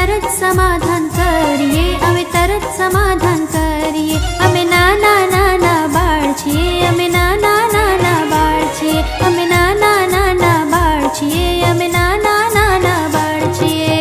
तरत समाधान करिए, अमे तरत समाधान करिए। अमे नाना नाना बाळ छीए, अमे नाना नाना बाळ छीए, अमे नाना नाना बाळ छीए, अमे नाना नाना बाळ छीए।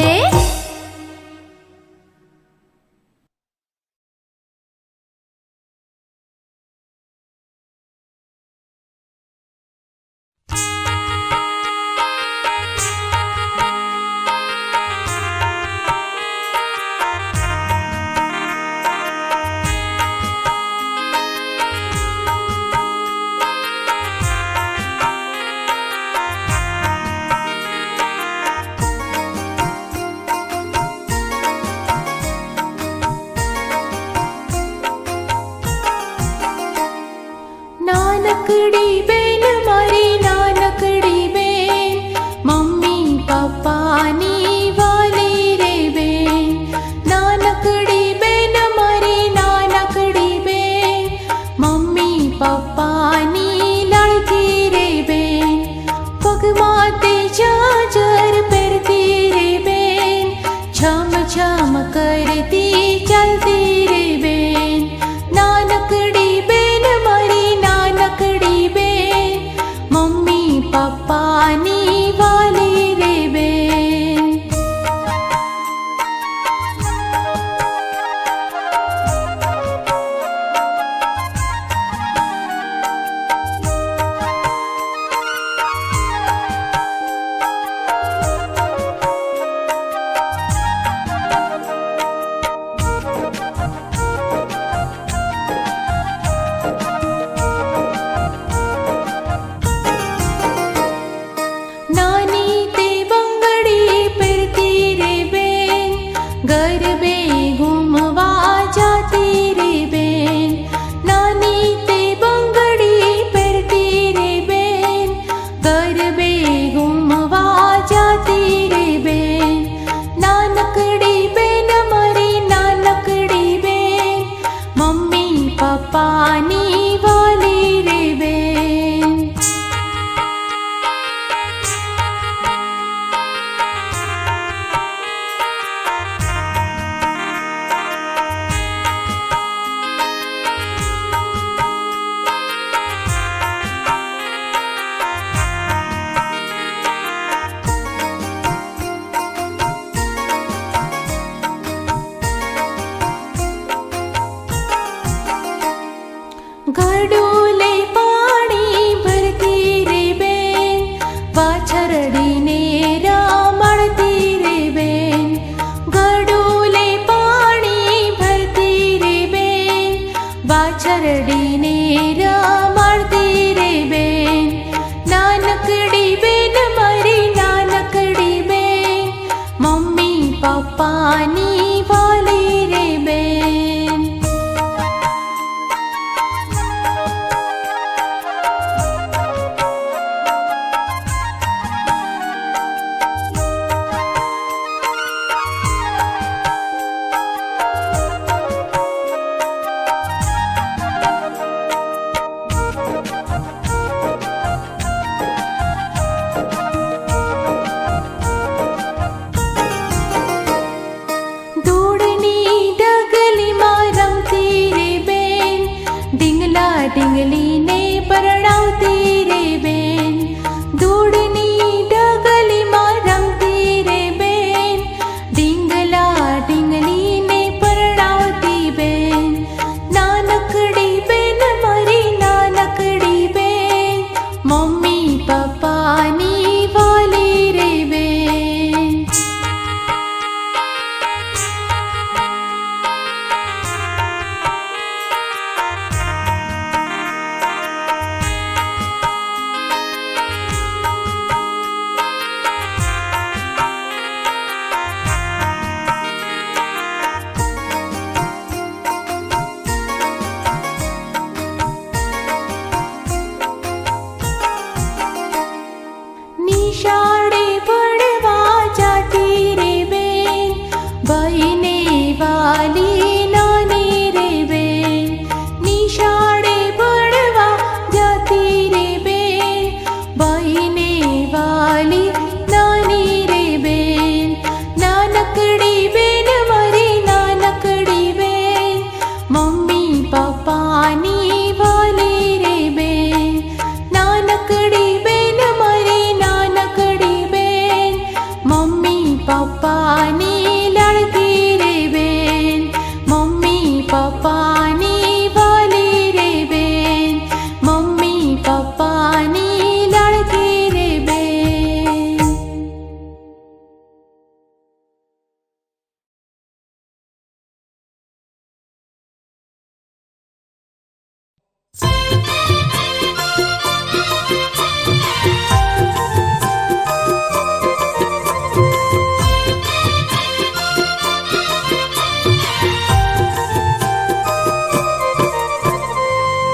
પપ્પાની લડકી રે બેન, મમ્મી પપ્પાની બોલી રે બેન, મમ્મી પપ્પાની લડકી રે બેન.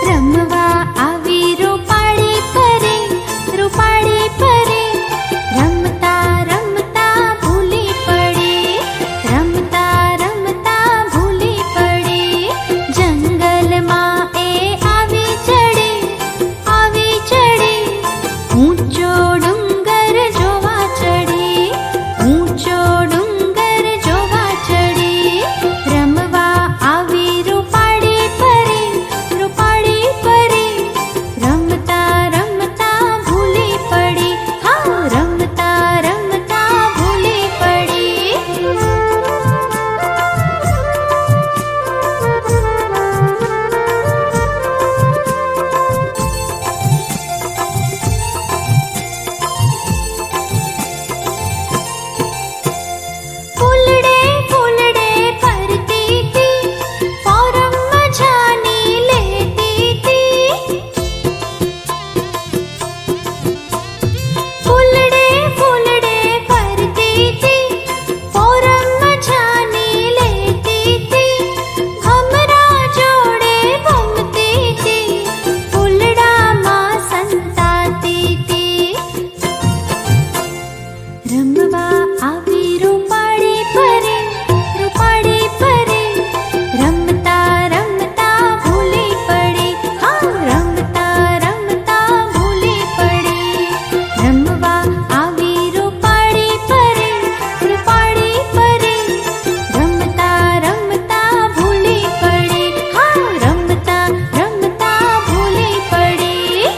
રમવા આવી રૂપાળી પરે, રૂપાળી પરે, રમતા રમતા ભૂલી પડે, રમતા રમતા ભૂલી પડે. જંગલમાં એ આવી ચડે, આવી ચડે, ઊંચો ડુંગર જોવા ચડે, ઊંચો ડુંગર જોવા ચડે. રમવા આવી રૂપાળી પરે, રૂપાળી પરે, રમતા રમતા ભૂલી પડી, હા રમતા રમતા ભૂલી પડી. ફૂલડે ફૂલડે ફરતી તી, ફોરમ મજાની લેતી તી. ફૂલડે ફૂલડે ફરતી તી, ફોરમ મજાની લેતી તી. ભમરા જોડે ભમતી તી, ફૂલડામાં સંતાતી તી. રમવા આવી રૂપાળી પરે, રૂપાળી પરે, રમતા રમતા ભૂલી પડી, હા રમતા રમતા ભૂલી પડી. રમવા આવી રૂપાળી પરે, રૂપાળી પરે, રમતા રમતા ભૂલી પડી, હા રમતા રમતા ભૂલી પડી.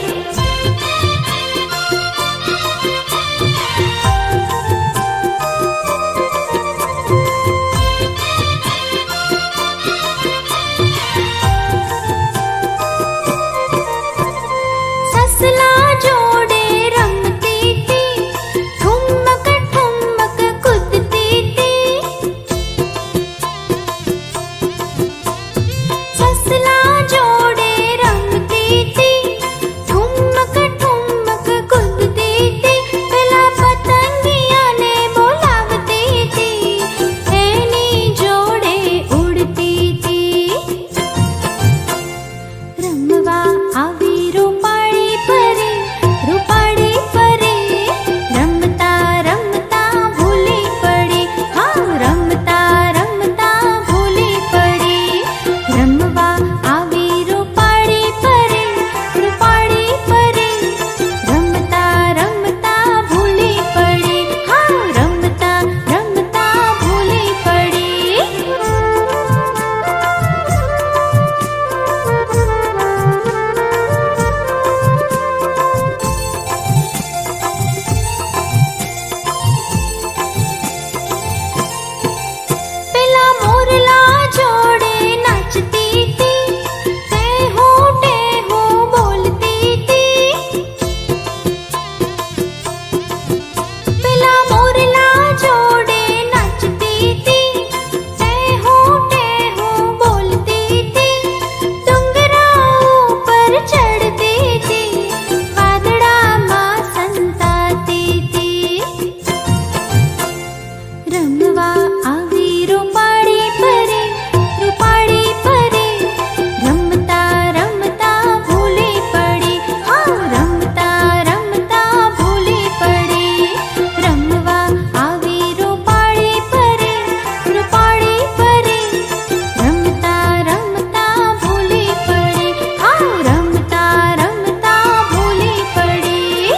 સસલા જોડે રમતી તી, ઠુમક ઠુમક કૂદતી તી. સસલા જોડે રમતી તી, ઠુમક ઠુમક કૂદતી તી. પેલા પતંગિયાને બોલાવતી તી, એની જોડે ઉડતી તી. રમવા આવી રૂપાળી પરે, રૂપાળી પરે, રમતા રમતા ભૂલી પડી, હા રમતા રમતા ભૂલી પડી. રમવા આવી રૂપાળી પરે, રૂપાળી પરે, રમતા રમતા ભૂલી પડી, હા રમતા રમતા ભૂલી પડી. પેલા મોરલા જોડે નાચતી તી, ટેહો ટેહો બોલતી તી. પેલા મોરલા જોડે નાચતી તી, ટેહો ટેહો બોલતી તી. ડુંગરા ઉપર ચડતી તી, વાદળામાં સંતાતી તી. રમવા આવી રૂપાળી પરે, રૂપાળી પરે, રમતા રમતા ભૂલી પડી, હા રમતા રમતા ભૂલી પડી. રમવા આવી રૂપાળી પરે, રૂપાળી પરે, રમતા રમતા ભૂલી પડી, હા રમતા રમતા ભૂલી પડી.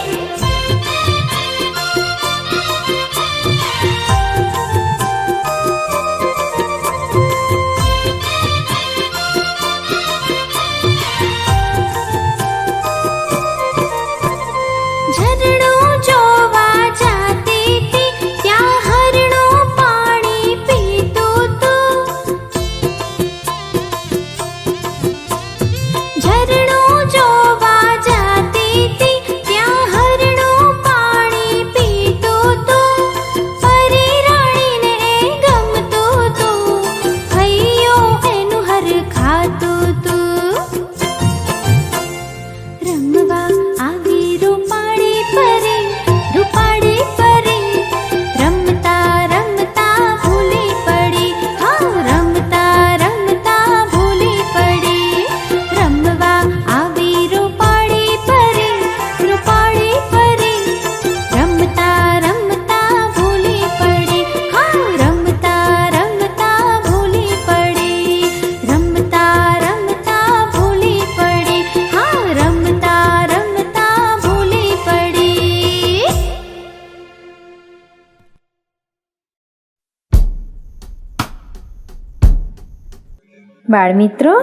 બાળમિત્રો,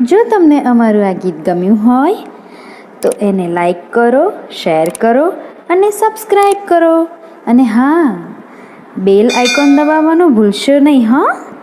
જો તમને અમારું આ ગીત ગમ્યું હોય તો એને લાઈક કરો, શેર કરો અને સબસ્ક્રાઈબ કરો. અને હા, બેલ આઇકોન દબાવવાનું ભૂલશો નહીં હં.